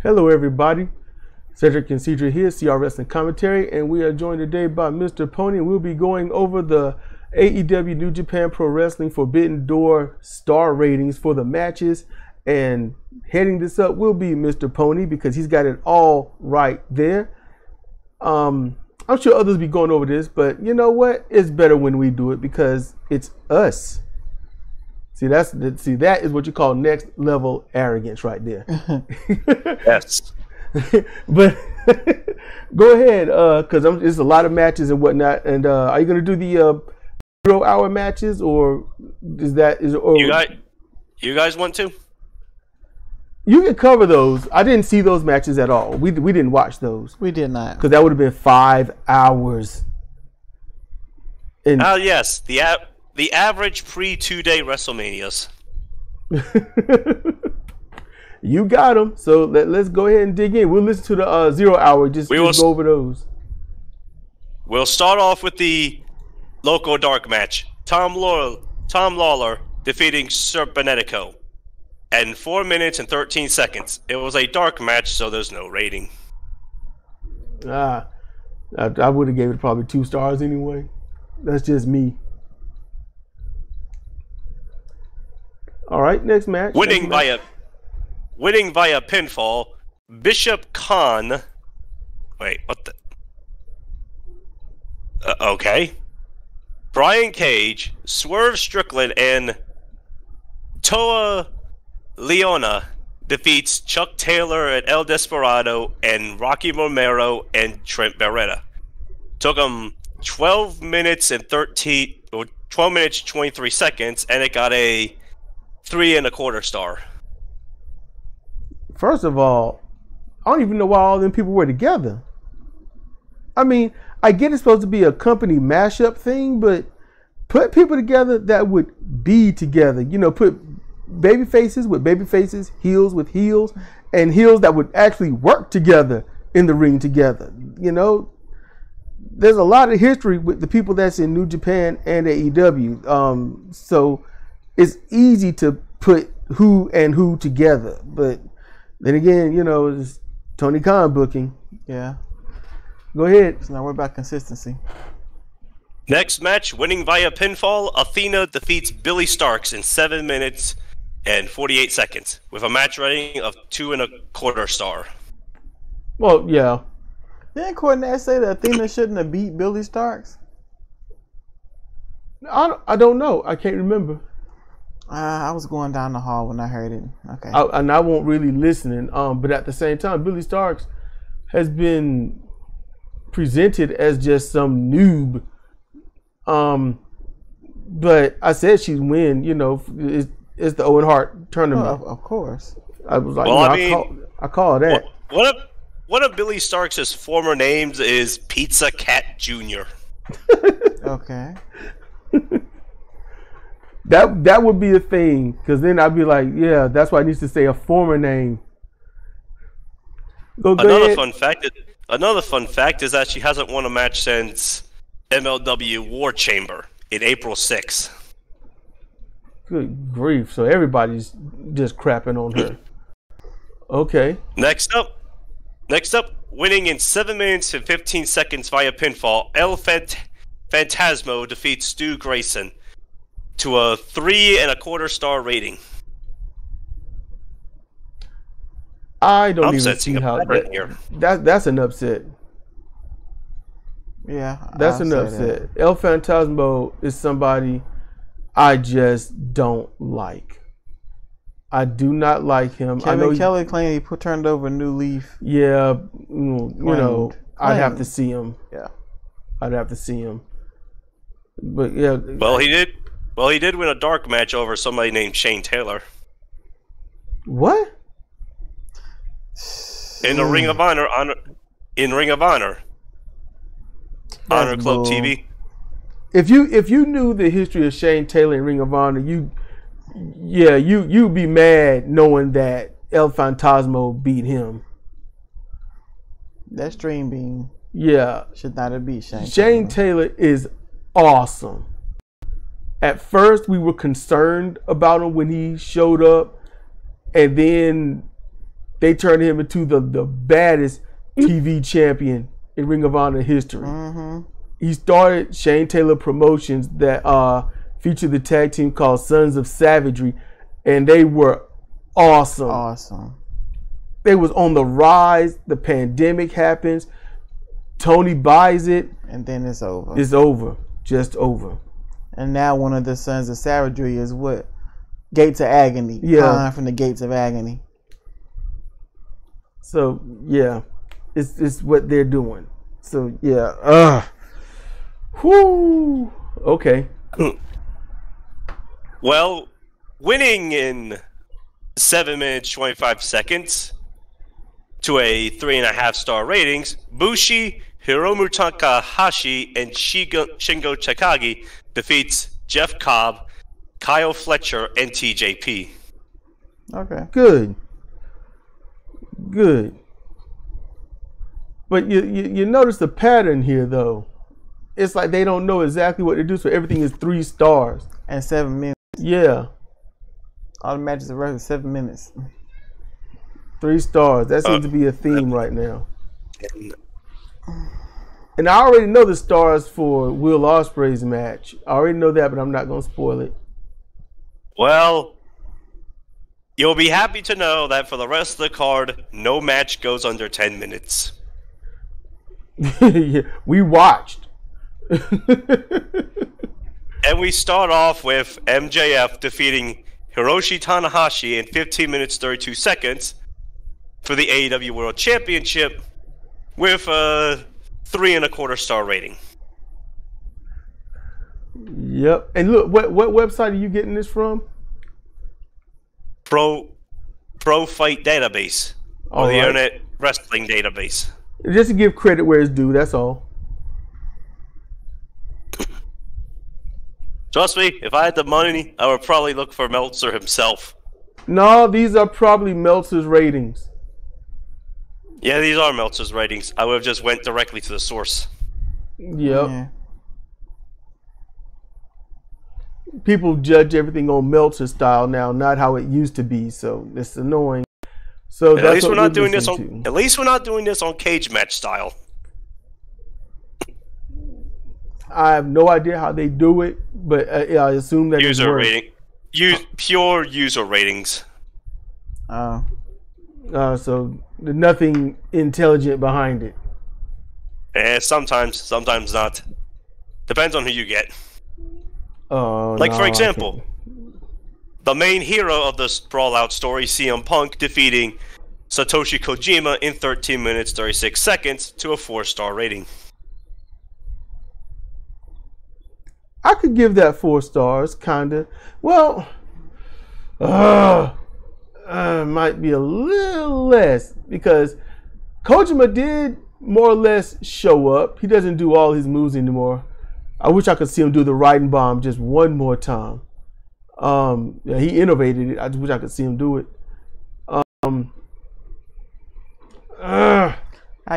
Hello, everybody. Cedric and Cedric here, CRWC commentary, and we are joined today by Mr. Pony. We'll be going over the AEW New Japan Pro Wrestling Forbidden Door star ratings for the matches, and heading this up will be Mr. Pony because he's got it all right there. I'm sure others will be going over this, but you know what? It's better when we do it because it's us. See, that is what you call next level arrogance right there. Yes. But go ahead, because there's a lot of matches and whatnot. And are you going to do the 0 hour matches, or you guys want to? You can cover those. I didn't see those matches at all. We didn't watch those. We did not, because that would have been 5 hours. And yes, the average pre-2-day WrestleManias. You got them. So let's go ahead and dig in. We'll listen to the 0 hour. Just go over those. We'll start off with the local dark match. Tom Lawler defeating Serpenetico in 4 minutes and 13 seconds. It was a dark match, so there's no rating. I would have gave it probably 2 stars anyway. That's just me. All right, next match. Winning via pinfall, Bishop Khan. Wait, what the? Okay. Brian Cage, Swerve Strickland, and Toa Leona defeats Chuck Taylor and El Desperado and Rocky Romero and Trent Beretta. Took them 12 minutes 23 seconds, and it got a 3 1/4 star. First of all, I don't even know why all them people were together. I mean, I get it's supposed to be a company mashup thing, but put people together that would be together. You know, put baby faces with baby faces, heels with heels, and heels that would actually work together in the ring together. You know, there's a lot of history with the people that's in New Japan and AEW. So it's easy to put who and who together, but then again, you know, it's Tony Khan booking. Yeah. Go ahead. So now we're about consistency. Next match, winning via pinfall, Athena defeats Billy Starks in 7 minutes and 48 seconds with a match rating of 2 1/4 star. Well, yeah. Didn't Cornette say that Athena shouldn't have beat Billy Starks? I don't know. I can't remember. I was going down the hall when I heard it. Okay. And I won't really listening. But at the same time, Billy Starks has been presented as just some noob. But I said she'd win. You know, it's the Owen Hart tournament. Oh, of course. I was like, well, I call that. One of Billy Starks' former names is Pizza Cat Jr. Okay. That would be a thing, because then I'd be like, yeah, that's why it needs to say a former name. Another fun fact is that she hasn't won a match since MLW War Chamber in April 6th. Good grief! So everybody's just crapping on her. Okay. Next up, winning in 7 minutes and 15 seconds via pinfall, El Phantasmo defeats Stu Grayson to a 3 1/4 star rating. I don't even see how that's an upset. Yeah, that's an upset. El Phantasmo is somebody I just don't like. I do not like him. Kevin I know Kelly claimed he turned over a new leaf. Yeah, you know, I'd have to see him. Yeah, I'd have to see him. But yeah, well, he did. Well, he did win a dark match over somebody named Shane Taylor. What? In the Ring of Honor, Honor Club TV. If you knew the history of Shane Taylor in Ring of Honor, you'd be mad knowing that El Phantasmo beat him. That stream beam, should not have beat Shane. Shane Taylor is awesome. At first, we were concerned about him when he showed up, and then they turned him into the baddest TV champion in Ring of Honor history. Mm-hmm. He started Shane Taylor Promotions that featured the tag team called Sons of Savagery, and they were awesome. Awesome. They was on the rise. The pandemic happens. Tony buys it. And then it's over. It's over. Just over. And now one of the Sons of Savagery is what? Gates of Agony. Yeah. From the Gates of Agony. So, yeah. It's what they're doing. So, yeah. Whoo. Okay. Well, winning in 7 minutes 25 seconds to a 3.5-star ratings, Bushi, Hiromu Takahashi, and Shingo Takagi defeats Jeff Cobb, Kyle Fletcher, and TJP. Okay. Good. But you notice the pattern here, though. It's like they don't know exactly what to do, so everything is 3 stars. And 7 minutes. Yeah. All the matches are roughly 7 minutes. 3 stars. That seems to be a theme right now. And I already know the stars for Will Ospreay's match. I already know that, but I'm not going to spoil it. Well, you'll be happy to know that for the rest of the card, no match goes under 10 minutes. Yeah, we watched. And we start off with MJF defeating Hiroshi Tanahashi in 15 minutes 32 seconds for the AEW World Championship with a 3.25-star rating. Yep. And look, what website are you getting this from? Pro Fight Database, or the Internet Wrestling Database. Just to give credit where it's due, that's all. Trust me, if I had the money, I would probably look for Meltzer himself. No, these are probably Meltzer's ratings. Yeah, these are Meltzer's ratings. I would have just went directly to the source. Yep. Yeah. People judge everything on Meltzer style now, not how it used to be. So it's annoying. So At that's least what we're not doing this listening on. At least we're not doing this on cage match style. I have no idea how they do it, but I assume that User rating, pure user ratings. Oh. So there's nothing intelligent behind it. Sometimes not. Depends on who you get. Like for example, the main hero of this Brawl-Out story, CM Punk, defeating Satoshi Kojima in 13 minutes 36 seconds to a 4-star rating. I could give that 4 stars, kinda. Well, might be a little less because Kojima did more or less show up. He doesn't do all his moves anymore. I wish I could see him do the riding bomb just one more time. Yeah, he innovated it. I just wish I could see him do it. I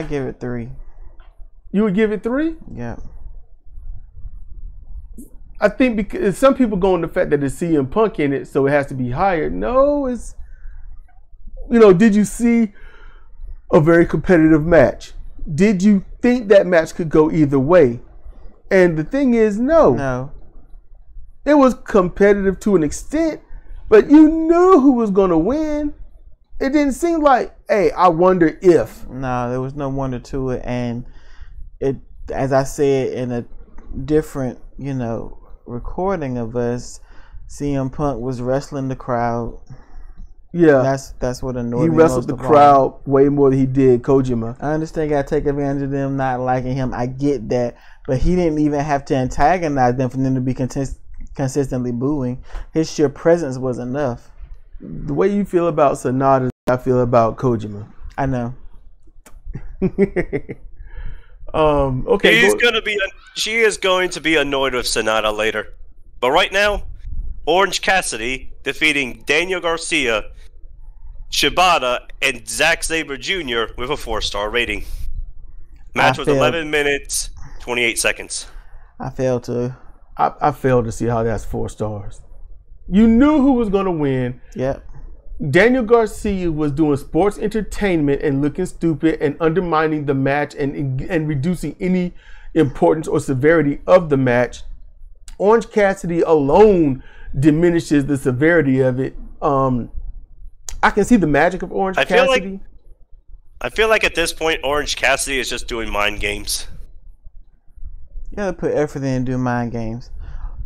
give it 3. You would give it 3? Yeah. I think because some people go on the fact that there's CM Punk in it, so it has to be higher. No, it's, did you see a very competitive match? Did you think that match could go either way? And the thing is, no. No. It was competitive to an extent, but you knew who was going to win. It didn't seem like, hey, I wonder if. No, there was no wonder to it. And it, as I said in a different, recording of us, CM Punk was wrestling the crowd. Yeah. That's what annoyed me. He wrestled the crowd way more than he did Kojima. I understand you gotta take advantage of them not liking him. I get that. But he didn't even have to antagonize them for them to be consistently booing. His sheer presence was enough. The way you feel about Sonata, I feel about Kojima. I know. Okay. She is going to be annoyed with Sonata later. But right now, Orange Cassidy defeating Daniel Garcia, Shibata, and Zack Sabre Jr. with a 4-star rating. Match was 11 minutes, 28 seconds. I failed to. I failed to see how that's 4 stars. You knew who was going to win. Yep. Daniel Garcia was doing sports entertainment and looking stupid and undermining the match and reducing any importance or severity of the match. Orange Cassidy alone diminishes the severity of it. I can see the magic of Orange Cassidy. I feel like at this point, Orange Cassidy is just doing mind games. You gotta put effort in and do mind games.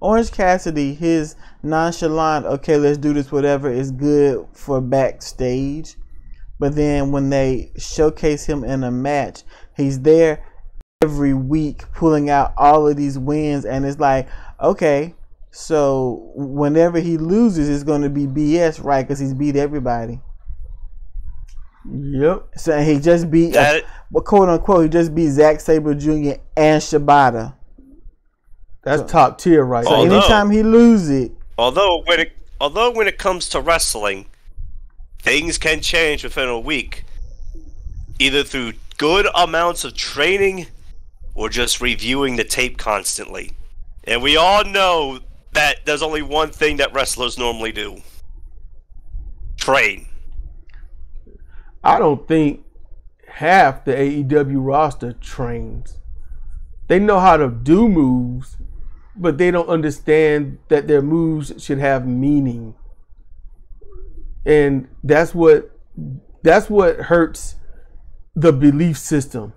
Orange Cassidy, his nonchalant, okay, let's do this, whatever, is good for backstage. But then when they showcase him in a match, he's there every week pulling out all of these wins. And it's like, okay, so whenever he loses, it's going to be BS, right? Because he's beat everybody. Yep. So he just beat, quote unquote, he just beat Zack Sabre Jr. and Shibata. That's top tier, right? So anytime he loses, although when it comes to wrestling, things can change within a week, either through good amounts of training or just reviewing the tape constantly. And we all know that there's only one thing that wrestlers normally do: train. I don't think half the AEW roster trains. They know how to do moves, but they don't understand that their moves should have meaning. And that's what hurts the belief system.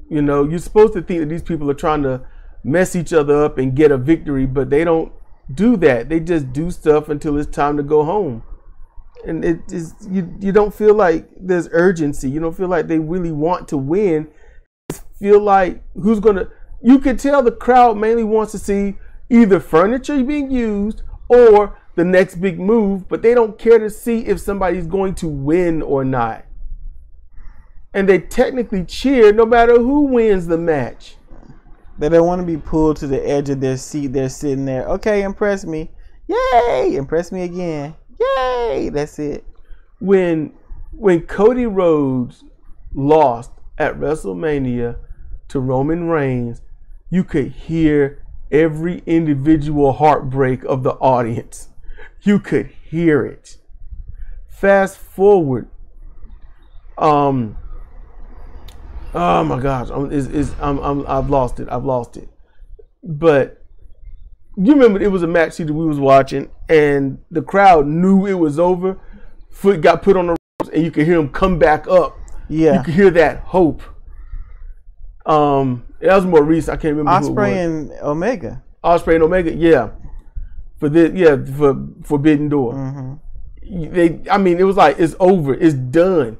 You know, you're supposed to think that these people are trying to mess each other up and get a victory, but they don't do that. They just do stuff until it's time to go home. And it is, you don't feel like there's urgency. You don't feel like they really want to win. You feel like you could tell the crowd mainly wants to see either furniture being used or the next big move, but they don't care to see if somebody's going to win or not. And they technically cheer no matter who wins the match. They don't want to be pulled to the edge of their seat. They're sitting there. Okay, impress me. Yay! Impress me again. Yay! That's it. When Cody Rhodes lost at WrestleMania to Roman Reigns, you could hear every individual heartbreak of the audience. You could hear it. Fast forward. Oh my gosh, I've lost it. But you remember it was a match that we was watching, and the crowd knew it was over. Foot got put on the ropes, and you could hear him come back up. Yeah, you could hear that hope. That was more recent. I can't remember. Ospreay and Omega. Ospreay and Omega, yeah. For Forbidden Door. Mm-hmm. It was like it's over, it's done,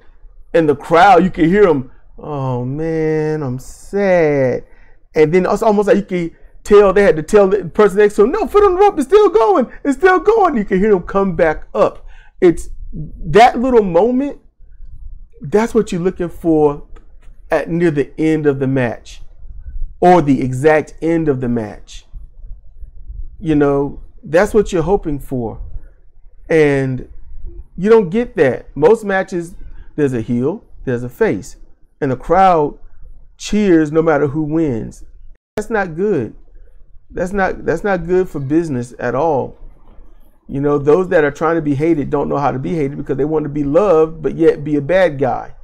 and the crowd, you could hear them. Oh man, I'm sad. And then it's almost like you could tell they had to tell the person next to him, no, foot on the rope, it's still going. You can hear them come back up. It's that little moment. That's what you're looking for at near the end of the match, or the exact end of the match. You know, that's what you're hoping for, and you don't get that. Most matches, there's a heel, there's a face, and the crowd cheers no matter who wins. That's not good. That's not good for business at all. You know, those that are trying to be hated don't know how to be hated because they want to be loved but yet be a bad guy.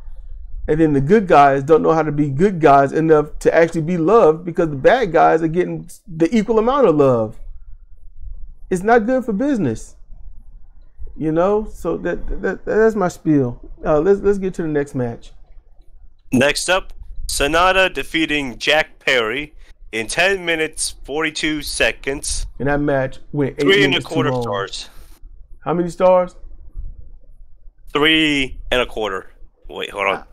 And then the good guys don't know how to be good guys enough to actually be loved because the bad guys are getting the equal amount of love. It's not good for business. You know, so that's my spiel. Let's get to the next match. Next up, Sonata defeating Jack Perry in 10 minutes 42 seconds. And that match went 8 minutes 3.25 stars. How many stars? 3.25. Wait, hold on.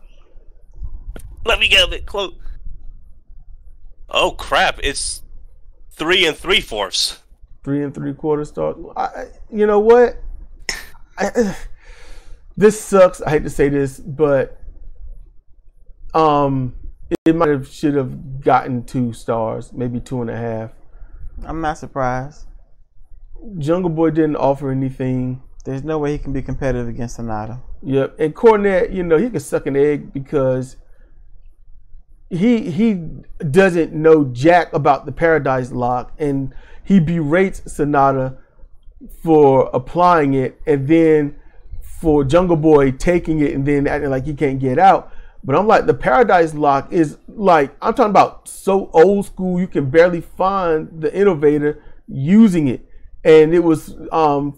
Let me get a bit close. Oh crap! It's 3 3/4. 3 3/4 stars. You know what? This sucks. I hate to say this, but it should have gotten 2 stars, maybe 2.5. I'm not surprised. Jungle Boy didn't offer anything. There's no way he can be competitive against Sonata. Yep, and Cornette, you know, he can suck an egg because he doesn't know jack about the Paradise Lock, and he berates Sonata for applying it, and then for Jungle Boy taking it and then acting like he can't get out. But I'm like, the Paradise Lock is like, I'm talking about so old school, you can barely find the innovator using it. And it was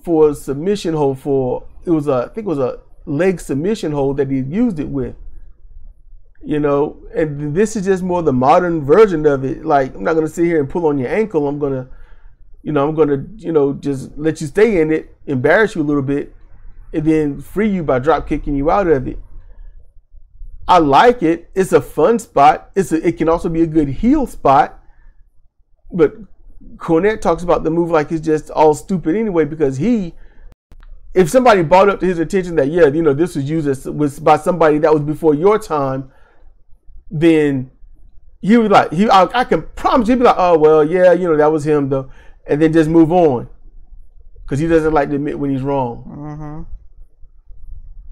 for a submission hold I think it was a leg submission hold that he used it with. You know, and this is just more the modern version of it. Like, I'm not going to sit here and pull on your ankle. I'm going to, just let you stay in it, embarrass you a little bit, and then free you by drop kicking you out of it. I like it. It's a fun spot. It can also be a good heel spot. But Cornette talks about the move like it's just all stupid anyway, because if somebody brought up to his attention that, this was used by somebody that was before your time, then he was like, I can promise he'd be like, oh, well, yeah, that was him though. And then just move on. Because he doesn't like to admit when he's wrong. Mm-hmm.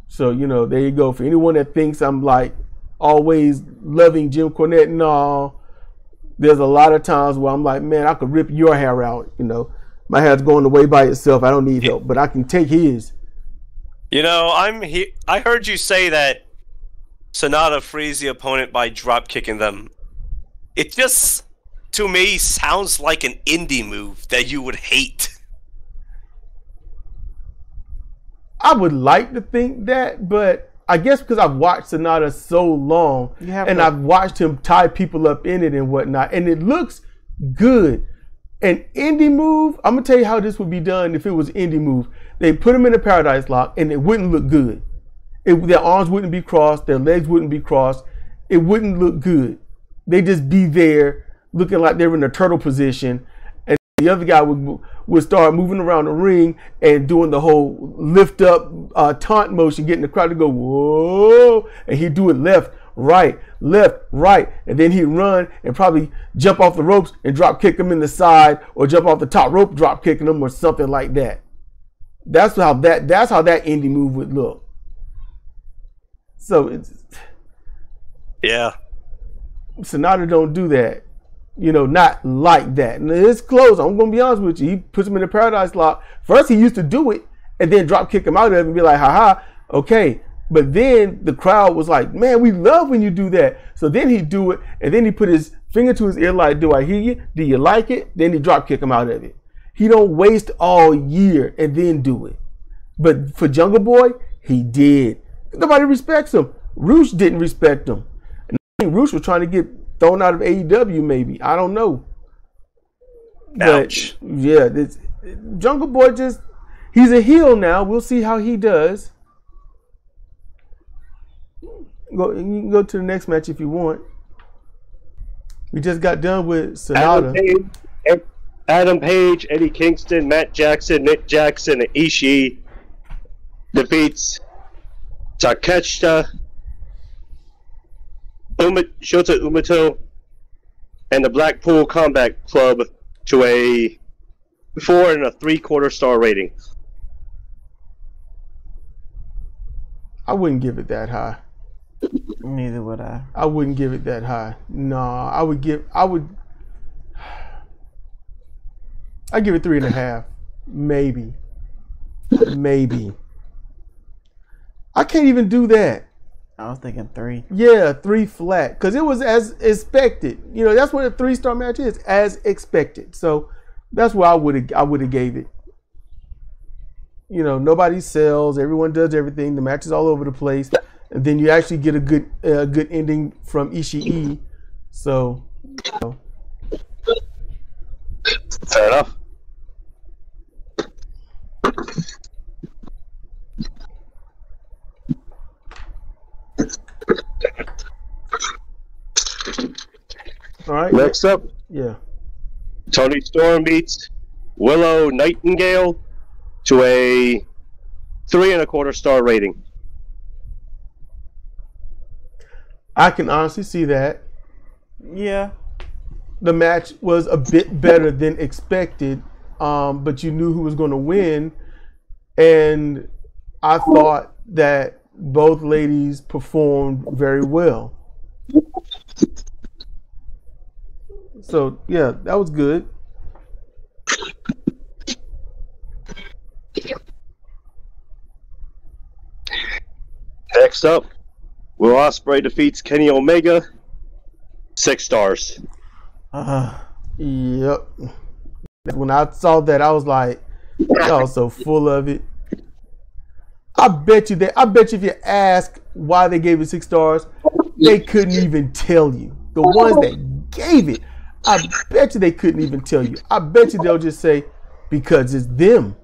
So, there you go. For anyone that thinks I'm like always loving Jim Cornette, no, there's a lot of times where I'm like, man, I could rip your hair out. My hair's going away by itself. I don't need help, but I can take his. I heard you say that Sonata frees the opponent by drop kicking them. It just, to me, sounds like an indie move that you would hate. I would like to think that, but I guess because I've watched Sonata so long, and I've watched him tie people up in it and whatnot, and it looks good. An indie move, I'm going to tell you how this would be done if it was an indie move. They put him in a Paradise Lock, and it wouldn't look good. Their arms wouldn't be crossed, their legs wouldn't be crossed. It wouldn't look good. They'd just be there looking like they were in a turtle position, and the other guy would start moving around the ring and doing the whole lift up taunt motion, getting the crowd to go, whoa, and he'd do it left, right, and then he'd run and probably jump off the ropes and drop kick them in the side, or jump off the top rope, drop kicking them, or something like that. That's how that indie move would look. So Sonata don't do that. Not like that. And it's close. I'm going to be honest with you. He puts him in the Paradise Lock. First, he used to do it and then drop kick him out of it and be like, haha, okay. But then the crowd was like, man, we love when you do that. So then he'd do it, and then he put his finger to his ear like, do I hear you? Do you like it? Then he drop kick him out of it. He don't waste all year and then do it. But for Jungle Boy, he did. Nobody respects him. Roosh didn't respect him. And I think Roosh was trying to get thrown out of AEW maybe. I don't know. Ouch. But yeah, Jungle Boy he's a heel now. We'll see how he does. You can go to the next match if you want. We just got done with Sonata. Adam Page, Eddie Kingston, Matt Jackson, Nick Jackson, and Ishii defeats Takeshita, Shota Umito, and the Blackpool Combat Club to a 4 3/4 star rating. I wouldn't give it that high. Neither would I. I wouldn't give it that high. No, I'd give it 3.5. Maybe. I can't even do that. I was thinking 3. Yeah, 3 flat. Because it was as expected. That's what a 3-star match is, as expected. So that's where I would have gave it. Nobody sells, everyone does everything, the match is all over the place. And then you actually get a good ending from Ishii. So, Fair enough. All right. Next up, Toni Storm beats Willow Nightingale to a 3 1/4 star rating. I can honestly see that. Yeah. The match was a bit better than expected, but you knew who was going to win. And I thought that both ladies performed very well. So, yeah, that was good. Next up, Will Ospreay defeats Kenny Omega. 6 stars. Yep. When I saw that, I was like, y'all so full of it. I bet you if you ask why they gave it 6 stars, they couldn't even tell you. The ones that gave it, I bet you they couldn't even tell you. I bet you they'll just say, because it's them.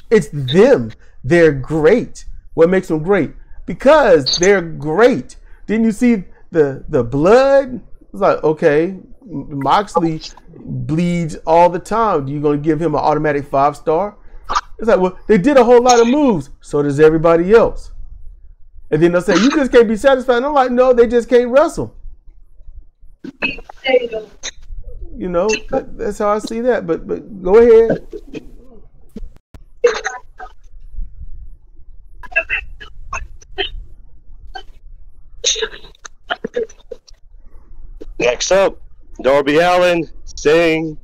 It's them. They're great. What makes them great? Because they're great. Didn't you see the blood? It's like, okay, Moxley bleeds all the time. You going to give him an automatic 5 star? It's like, well, they did a whole lot of moves. So does everybody else. And then they'll say, you just can't be satisfied. And I'm like, no, they just can't wrestle. You know, that's how I see that. But go ahead. Next up, Darby Allin, Sting,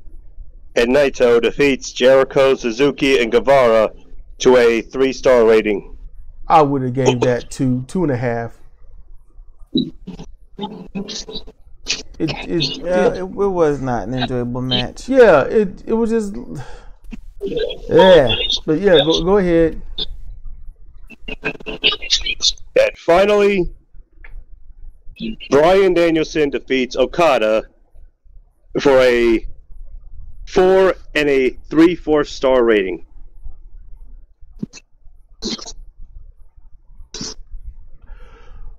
and Naito defeats Jericho, Suzuki, and Guevara to a 3-star rating. I would have gave that 2.5. It was not an enjoyable match. Yeah, it was just, yeah. But yeah, go ahead. And finally, Bryan Danielson defeats Okada for a 4 and a 3/4 star rating.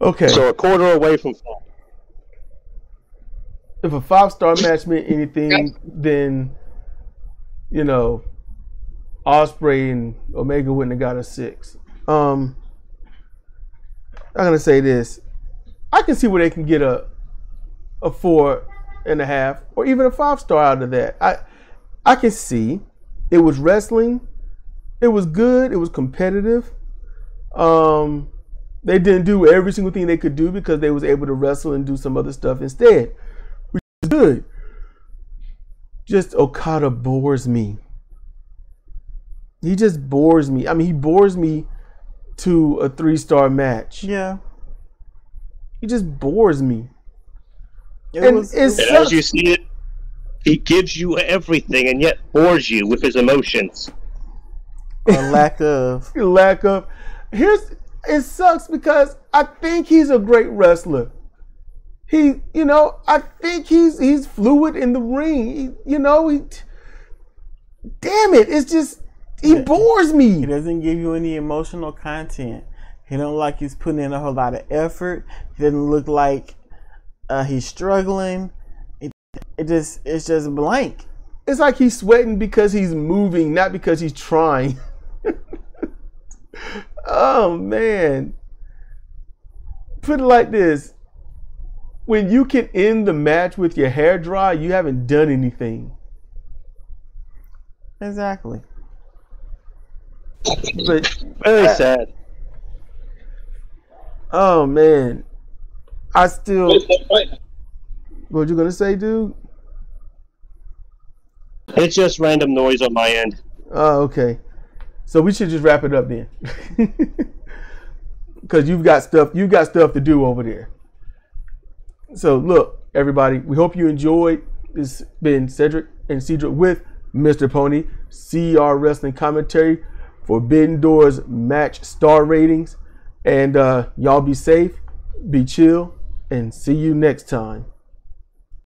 Okay. So a quarter away from 4. If a 5-star match meant anything, then, you know, Ospreay and Omega wouldn't have got a 6. I'm gonna say this. I can see where they can get a 4.5 or even a 5-star out of that. I can see it was wrestling. It was good. It was competitive. They didn't do every single thing they could do because they was able to wrestle and do some other stuff instead, which is good. Just Okada bores me. He just bores me. I mean, he bores me to a 3-star match. Yeah. He just bores me. As you see it, he gives you everything and yet bores you with his emotions. A lack of. It sucks because I think he's a great wrestler. I think he's fluid in the ring. Damn it, it's just, he bores me. He doesn't give you any emotional content. He don't look like he's putting in a whole lot of effort. He doesn't look like he's struggling. It's just blank. It's like he's sweating because he's moving, not because he's trying. Oh man. Put it like this. When you can end the match with your hair dry, you haven't done anything. Exactly. But very sad. Oh man. What you gonna say, dude? It's just random noise on my end. Oh, okay. So we should just wrap it up then. Because you've got stuff to do over there. So look, everybody, we hope you enjoyed. This has been Cedric and Cedric with Mr. Pony, CR Wrestling Commentary, Forbidden Doors match star ratings. And y'all be safe, be chill, and see you next time.